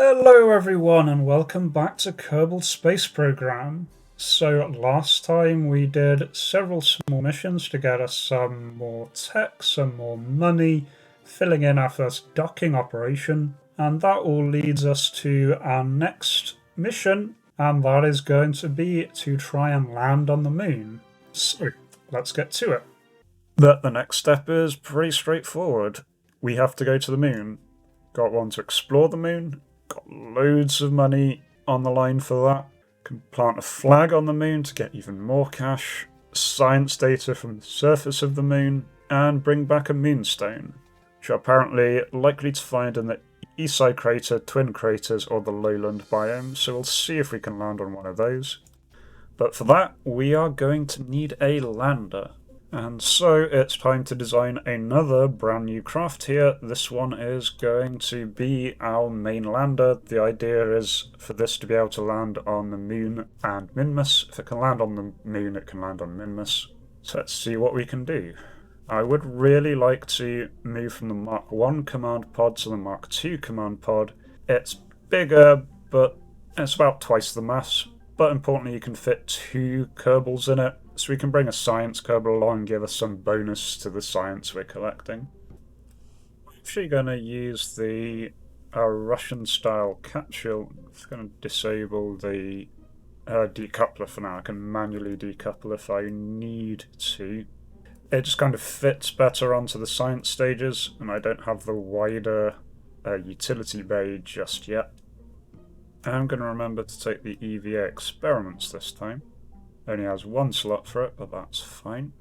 Hello everyone and welcome back to Kerbal Space Program. So last time we did several small missions to get us some more tech, some more money, filling in our first docking operation, and that all leads us to our next mission, and that is going to be to try and land on the moon. So let's get to it. But the next step is pretty straightforward. We have to go to the moon. Got one to explore the moon, got loads of money on the line for that. Can plant a flag on the moon to get even more cash, science data from the surface of the moon, and bring back a moonstone, which are apparently likely to find in the east side crater, twin craters, or the lowland biome, so we'll see if we can land on one of those. But for that, we are going to need a lander. And so it's time to design another brand new craft here. This one is going to be our main lander. The idea is for this to be able to land on the moon and Minmus. If it can land on the moon, it can land on Minmus. So let's see what we can do. I would really like to move from the Mark 1 command pod to the Mark 2 command pod. It's bigger, but it's about twice the mass. But importantly, you can fit 2 Kerbals in it. So we can bring a science Kerbal along and give us some bonus to the science we're collecting. I'm actually going to use the Russian-style capsule. I'm just going to disable the decoupler for now. I can manually decouple if I need to. It just kind of fits better onto the science stages, and I don't have the wider utility bay just yet. I'm going to remember to take the EVA experiments this time. Only has 1 slot for it, but that's fine.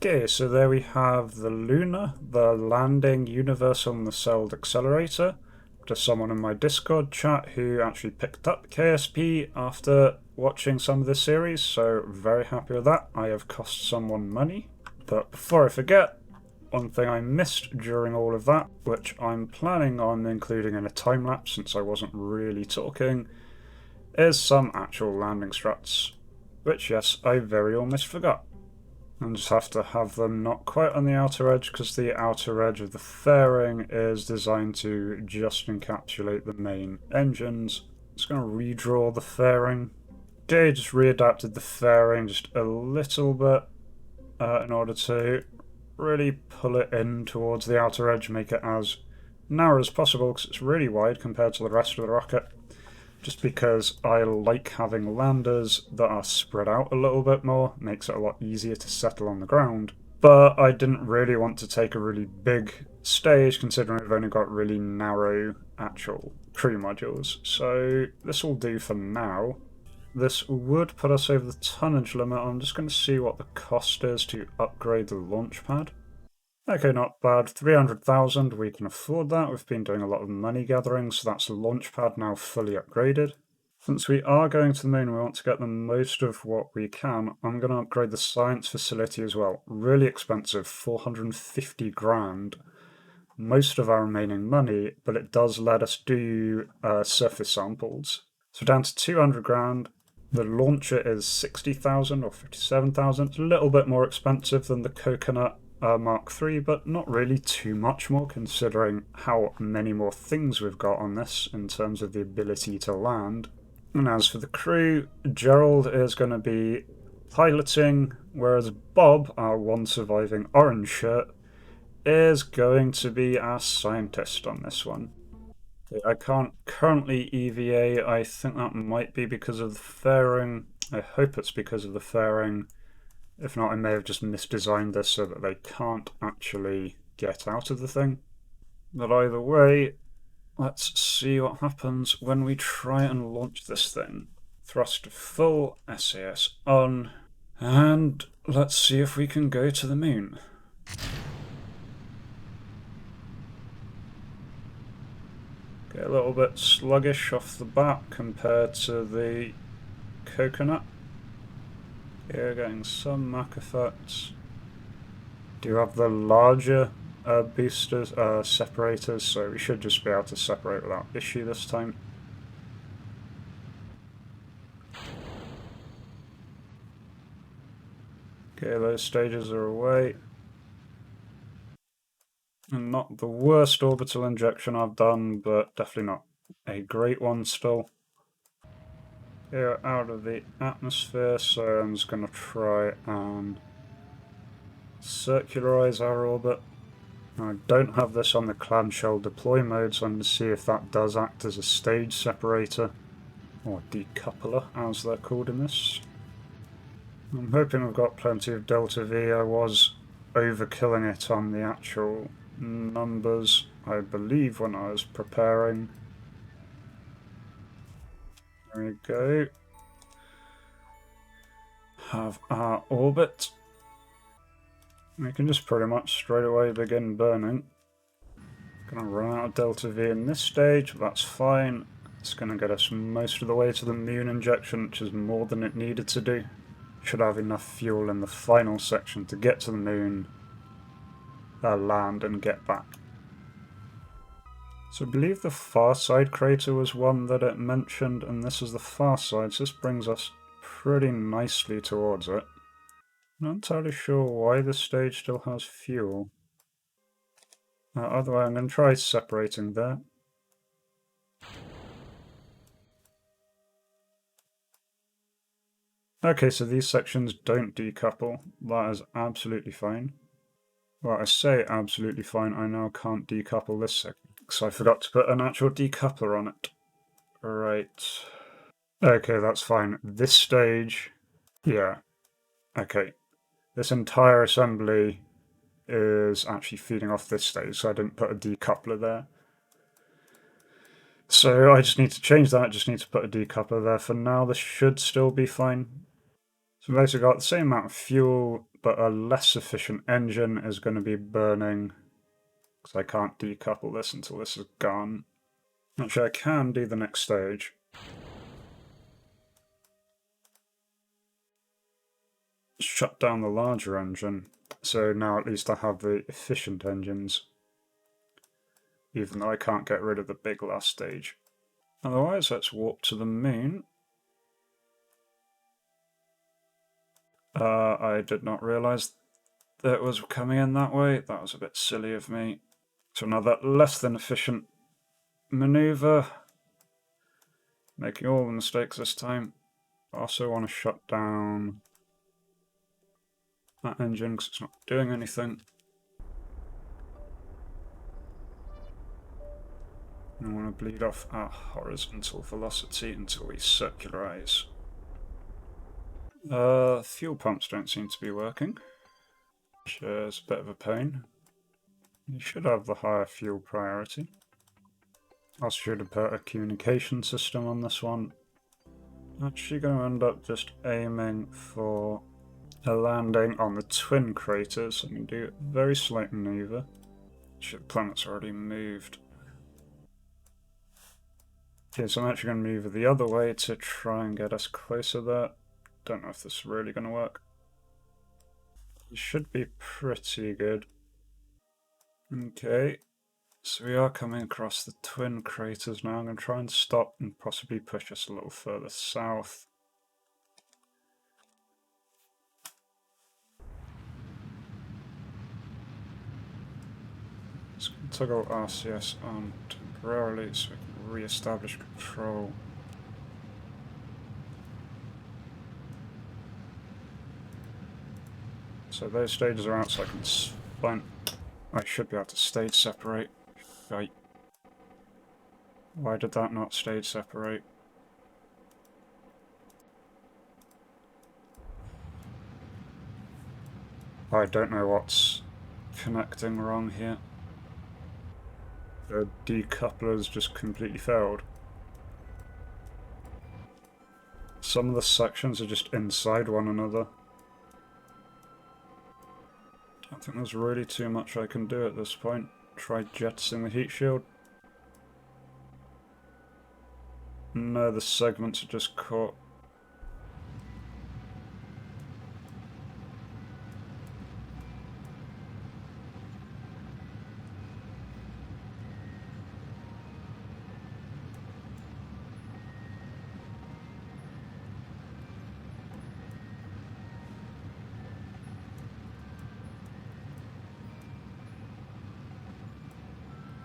Okay, so there we have the Luna, the landing universal nacelled accelerator. Just someone in my Discord chat who actually picked up KSP after watching some of the series, so very happy with that. I have cost someone money. But before I forget, one thing I missed during all of that, which I'm planning on including in a time lapse since I wasn't really talking, is some actual landing struts, which yes, I very almost forgot. And just have to have them not quite on the outer edge because the outer edge of the fairing is designed to just encapsulate the main engines. Just going to redraw the fairing. Okay, just readapted the fairing just a little bit in order to really pull it in towards the outer edge, make it as narrow as possible because it's really wide compared to the rest of the rocket. Just because I like having landers that are spread out a little bit more, makes it a lot easier to settle on the ground. But I didn't really want to take a really big stage considering we've only got really narrow actual crew modules. So this will do for now. This would put us over the tonnage limit. I'm just going to see what the cost is to upgrade the launch pad. Okay, not bad. 300,000, we can afford that. We've been doing a lot of money gathering, so that's the launch pad now fully upgraded. Since we are going to the moon, we want to get the most of what we can. I'm going to upgrade the science facility as well. Really expensive, 450 grand. Most of our remaining money, but it does let us do surface samples. So down to 200 grand. The launcher is 60,000 or 57,000. It's a little bit more expensive than the Coconut Mark III, but not really too much more considering how many more things we've got on this in terms of the ability to land. And as for the crew, Gerald is going to be piloting, whereas Bob, our one surviving orange shirt, is going to be our scientist on this one. I can't currently EVA. I think that might be because of the fairing. I hope it's because of the fairing. If not, I may have just misdesigned this so that they can't actually get out of the thing. But either way, let's see what happens when we try and launch this thing. Thrust full, SAS on, and let's see if we can go to the moon. Get a little bit sluggish off the bat compared to the coconut. Here, getting some Mach effects. Do have the larger boosters, separators, so we should just be able to separate without issue this time. Okay, those stages are away. And not the worst orbital injection I've done, but definitely not a great one still. Here, out of the atmosphere, so I'm just going to try and circularize our orbit. I don't have this on the clamshell deploy mode, so I'm going to see if that does act as a stage separator, or decoupler as they're called in this. I'm hoping I've got plenty of Delta V. I was overkilling it on the actual numbers, I believe, when I was preparing. There we go. Have our orbit. We can just pretty much straight away begin burning. Gonna run out of Delta V in this stage, but that's fine. It's gonna get us most of the way to the moon injection, which is more than it needed to do. Should have enough fuel in the final section to get to the moon, land and get back. So I believe the far side crater was one that it mentioned, and this is the far side, so this brings us pretty nicely towards it. Not entirely sure why this stage still has fuel. Either way, I'm going to try separating there. Okay, so these sections don't decouple. That is absolutely fine. Well, I say absolutely fine, I now can't decouple this section, because I forgot to put an actual decoupler on it. Right. Okay, that's fine. This stage, yeah. Okay. This entire assembly is actually feeding off this stage, so I didn't put a decoupler there. So I just need to change that, just need to put a decoupler there. For now, this should still be fine. So we've basically got the same amount of fuel, but a less efficient engine is going to be burning, because I can't decouple this until this is gone. Actually, I can do the next stage. Shut down the larger engine, so now at least I have the efficient engines, even though I can't get rid of the big last stage. Otherwise, let's warp to the moon. I did not realise that it was coming in that way. That was a bit silly of me. So another less than efficient manoeuvre. Making all the mistakes this time. I also want to shut down that engine because it's not doing anything. I want to bleed off our horizontal velocity until we circularize. Fuel pumps don't seem to be working, which is a bit of a pain. You should have the higher fuel priority. I should have put a communication system on this one. Actually going to end up just aiming for a landing on the twin craters. I'm going to do a very slight maneuver. Actually, the planet's already moved. Okay, so I'm actually going to move the other way to try and get us closer there. Don't know if this is really going to work. It should be pretty good. Okay, so we are coming across the twin craters now. I'm going to try and stop and possibly push us a little further south. Just going to toggle RCS on temporarily so we can re-establish control. So those stages are out, so I can find... I should be able to stage separate. Right. Why did that not stage separate? I don't know what's connecting wrong here. The decoupler's just completely failed. Some of the sections are just inside one another. I don't think there's really too much I can do at this point. Try jettisoning the heat shield. No, the segments are just caught.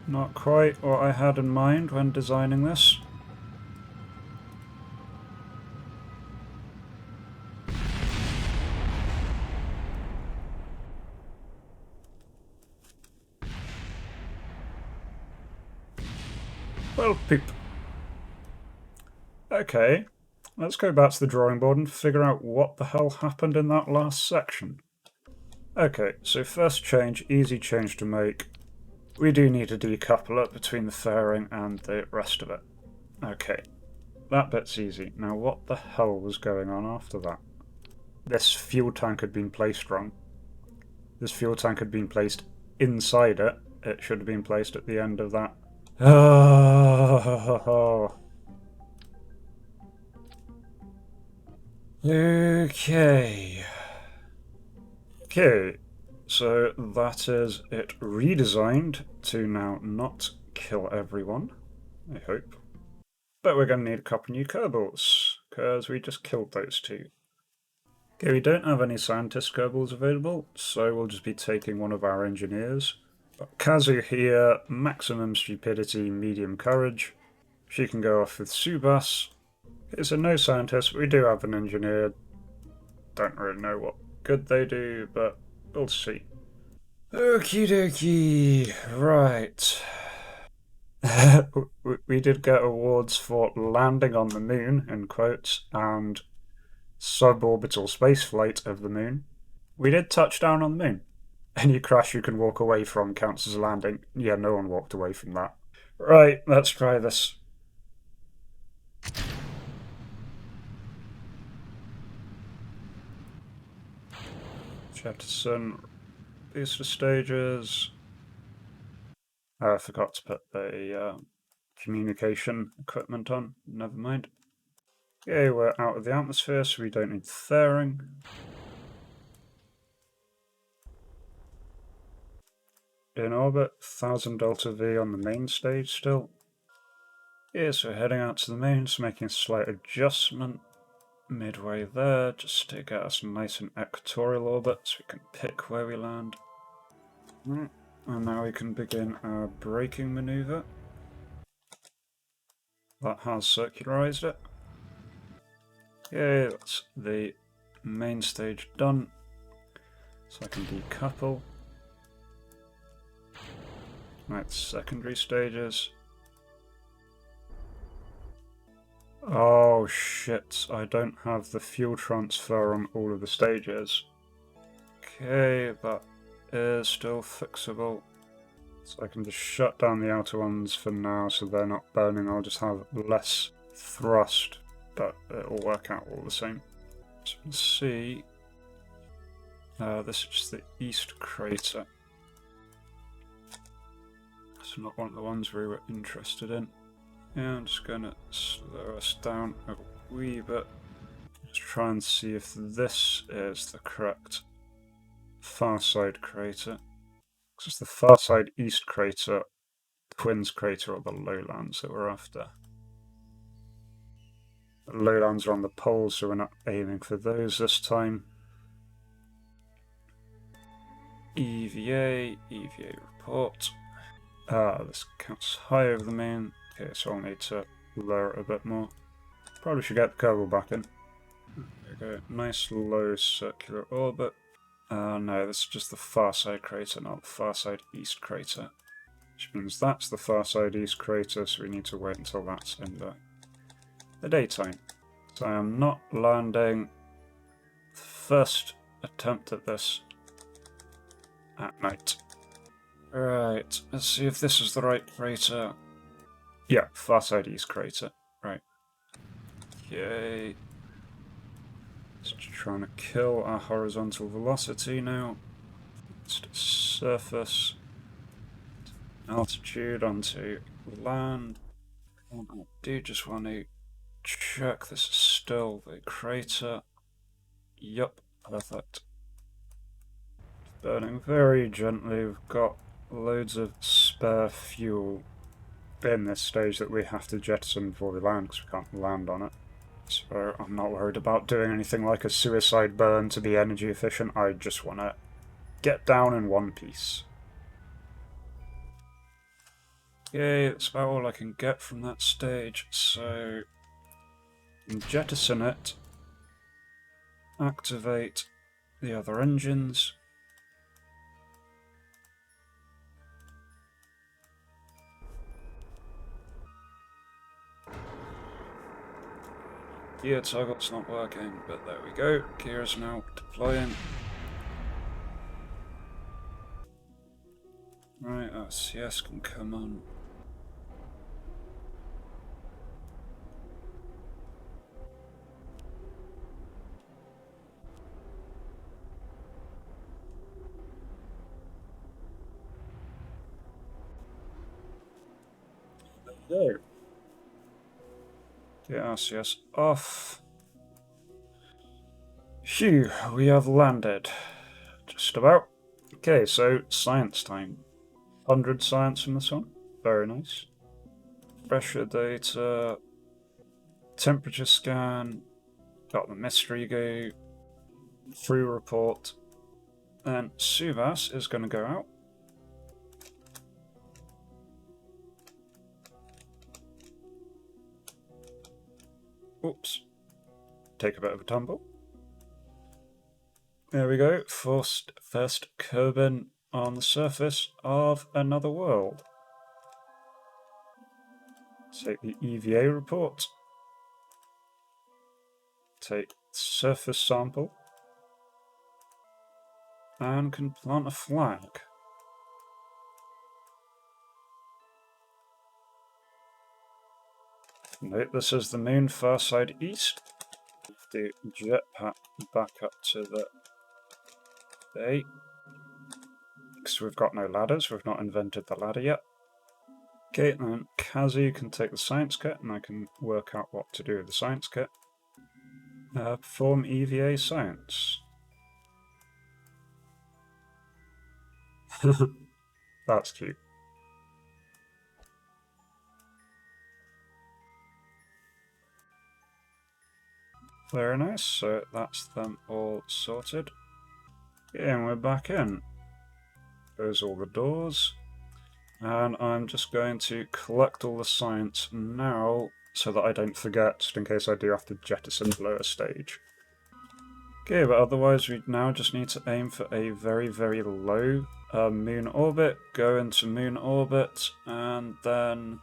Not quite what I had in mind when designing this. Well, poop. Okay, let's go back to the drawing board and figure out what the hell happened in that last section. Okay, so first change, easy change to make. We do need a decoupler between the fairing and the rest of it. Okay, that bit's easy. Now what the hell was going on after that? This fuel tank had been placed wrong. This fuel tank had been placed inside it. It should have been placed at the end of that. Oh. Okay. Okay. So that is it redesigned to now not kill everyone, I hope. But we're going to need a couple new Kerbals, because we just killed those two. Okay, we don't have any scientist Kerbals available, so we'll just be taking one of our engineers. Kazu here, maximum stupidity, medium courage. She can go off with Subas. Okay, so no scientist, we do have an engineer. Don't really know what good they do, but we'll see. Okie dokie, right. We did get awards for landing on the moon, in quotes, and suborbital spaceflight of the moon. We did touch down on the moon. Any crash you can walk away from counts as a landing. Yeah, no one walked away from that. Right, let's try this. Jettison booster stages. I forgot to put the communication equipment on. Never mind. Okay, we're out of the atmosphere, so we don't need fairing. In orbit, 1000 Delta V on the main stage still. Yeah, so heading out to the moon, just making a slight adjustment midway there, just to get us nice in equatorial orbit, so we can pick where we land. And now we can begin our braking maneuver. That has circularized it. Okay, that's the main stage done. So I can decouple. Right, secondary stages. Oh shit, I don't have the fuel transfer on all of the stages. Okay, that is still fixable. So I can just shut down the outer ones for now so they're not burning. I'll just have less thrust, but it'll work out all the same. So let's see. This is just the east crater. It's not one of the ones we were interested in. Yeah, I'm just going to slow us down a wee bit. Just try and see if this is the correct far side crater. Because it's the far side east crater, Twins crater, or the lowlands that we're after. The lowlands are on the poles, so we're not aiming for those this time. EVA report. This counts high over the main. Okay, so I'll need to lower it a bit more. Probably should get the Kerbal back in. There we go. Nice low circular orbit. No, this is just the far side crater, not the far side east crater. Which means that's the far side east crater, so we need to wait until that's in the daytime. So I am not landing the first attempt at this at night. Right, let's see if this is the right crater. Yeah, far side east crater. Right. Okay. Just trying to kill our horizontal velocity now. Let's surface, altitude onto land. And I do just want to check this is still the crater. Yup, perfect. Burning very gently. We've got loads of spare fuel in this stage that we have to jettison before we land because we can't land on it. So I'm not worried about doing anything like a suicide burn to be energy efficient. I just want to get down in one piece. Okay, that's about all I can get from that stage, so jettison it, activate the other engines. Gear toggle's not working, but there we go. Gear is now deploying. Right, CS can come on. There we go. Get RCS off. Phew, we have landed. Just about. Okay, so science time. 100 science from this one. Very nice. Pressure data. Temperature scan. Got the mystery go. Through report. And Subas is going to go out. Oops. Take a bit of a tumble. There we go. First Kerbin on the surface of another world. Take the EVA report. Take surface sample. And can plant a flag. Note this is the moon far side east. The jetpack back up to the bay. Because we've got no ladders, we've not invented the ladder yet. Okay, then Kazu can take the science kit and I can work out what to do with the science kit. Perform EVA science. That's cute. Very nice, so that's them all sorted. Yeah, and we're back in. There's all the doors. And I'm just going to collect all the science now so that I don't forget, just in case I do have to jettison below a stage. Okay, but otherwise we now just need to aim for a very, very low moon orbit, go into moon orbit, and then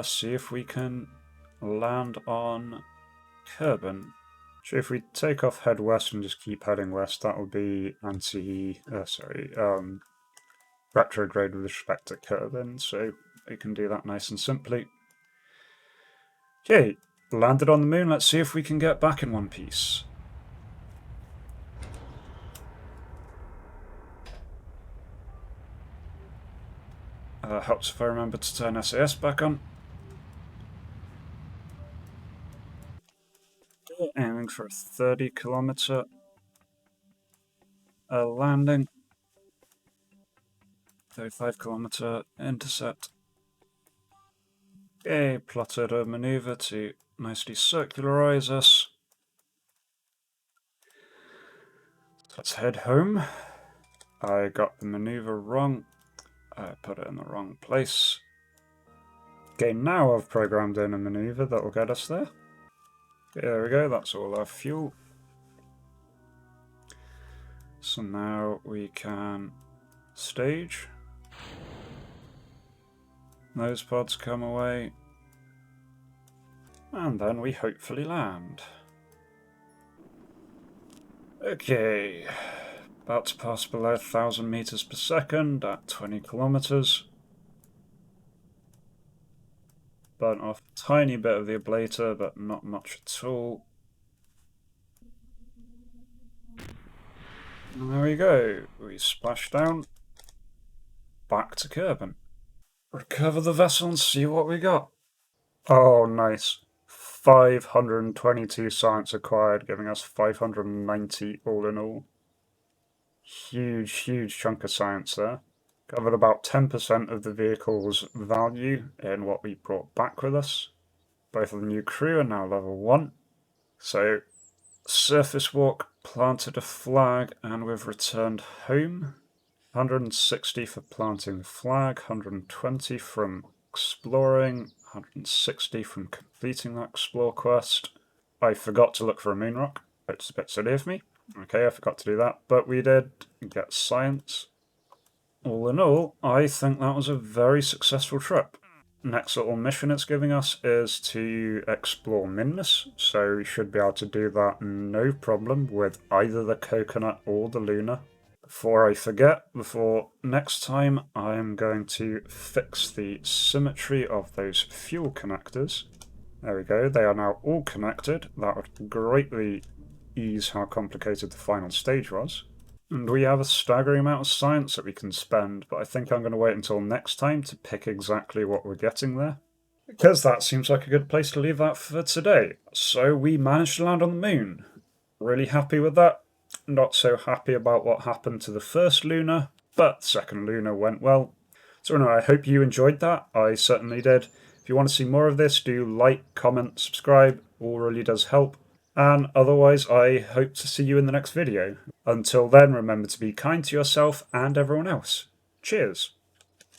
see if we can land on Kerbin. So if we take off, head west, and just keep heading west, that will be retrograde with respect to Kerbin, so we can do that nice and simply. Okay, landed on the moon, let's see if we can get back in one piece. Helps if I remember to turn SAS back on. Aiming for a 30-kilometer landing. 35-kilometer intercept. Okay, plotted a maneuver to nicely circularize us. Let's head home. I got the maneuver wrong. I put it in the wrong place. Okay, now I've programmed in a maneuver that will get us there. Okay, there we go, that's all our fuel. So now we can stage. Those pods come away. And then we hopefully land. Okay. About to pass below 1,000 meters per second at 20 kilometers. Burnt off a tiny bit of the ablator, but not much at all. And there we go. We splash down. Back to Kerbin. Recover the vessel and see what we got. Oh, nice. 522 science acquired, giving us 590 all in all. Huge chunk of science there. Covered about 10% of the vehicle's value in what we brought back with us. Both of the new crew are now level 1. So, surface walk, planted a flag, and we've returned home. 160 for planting the flag, 120 from exploring, 160 from completing that explore quest. I forgot to look for a moon rock. It's a bit silly of me. Okay, I forgot to do that, but we did get science. All in all, I think that was a very successful trip. Next little mission it's giving us is to explore Minnus, so we should be able to do that no problem with either the Coconut or the Luna. Before I forget, before next time, I am going to fix the symmetry of those fuel connectors. There we go, they are now all connected. That would greatly ease how complicated the final stage was. And we have a staggering amount of science that we can spend, but I think I'm going to wait until next time to pick exactly what we're getting there. Because that seems like a good place to leave that for today. So we managed to land on the moon. Really happy with that. Not so happy about what happened to the first Luna, but the second Luna went well. So anyway, I hope you enjoyed that. I certainly did. If you want to see more of this, do like, comment, subscribe. All really does help. And otherwise, I hope to see you in the next video. Until then, remember to be kind to yourself and everyone else. Cheers!